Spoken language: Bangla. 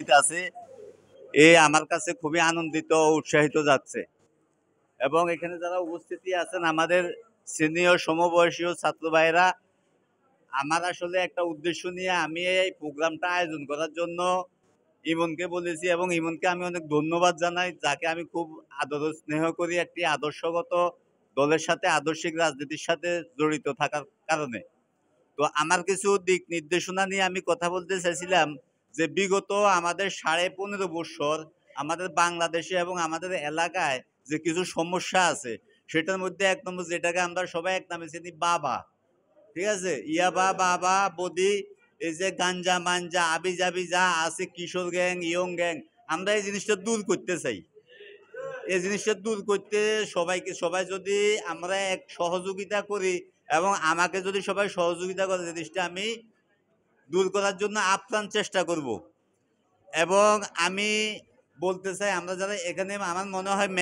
উপস্থিত আছে আমার কাছে খুবই আনন্দিত ও উৎসাহিত যাচ্ছে। এবং এখানে যারা উপস্থিতি আছেন আমাদের সিনিয়র সমবয়সী ছাত্র ভাইরা, আমার আসলে একটা উদ্দেশ্য নিয়ে আমি এই প্রোগ্রামটা আয়োজন করার জন্য ইমনকে বলেছি, এবং ইমনকে আমি অনেক ধন্যবাদ জানাই, যাকে আমি খুব আদর স্নেহ করি একটি আদর্শগত দলের সাথে, আদর্শিক রাজনীতির সাথে জড়িত থাকার কারণে। তো আমার কিছু দিক নির্দেশনা নিয়ে আমি কথা বলতে চাইছিলাম যে বিগত আমাদের 15.5 বছর আমাদের বাংলাদেশে এবং আমাদের এলাকায় যে কিছু সমস্যা আছে, সেটার মধ্যে এক নম্বর, যেটাকে আমরা সবাই এক নামে চিনি, বাবা, ঠিক আছে, ইয়াবা, বাবা, বদি, এই যে গাঞ্জা মাঞ্জা আবি যাবি যা আছে, কিশোর গ্যাং, ইয়ং গ্যাং, আমরা এই জিনিসটা দূর করতে চাই। এই জিনিসটা দূর করতে সবাই যদি আমরা এক সহযোগিতা করি, এবং আমাকে যদি সবাই সহযোগিতা করে, জিনিসটা আমি দূর করার জন্য আপ্রাণ চেষ্টা করব। এবং আমি বলতে চাই, আমরা যারা এখানে, আমার মনে হয়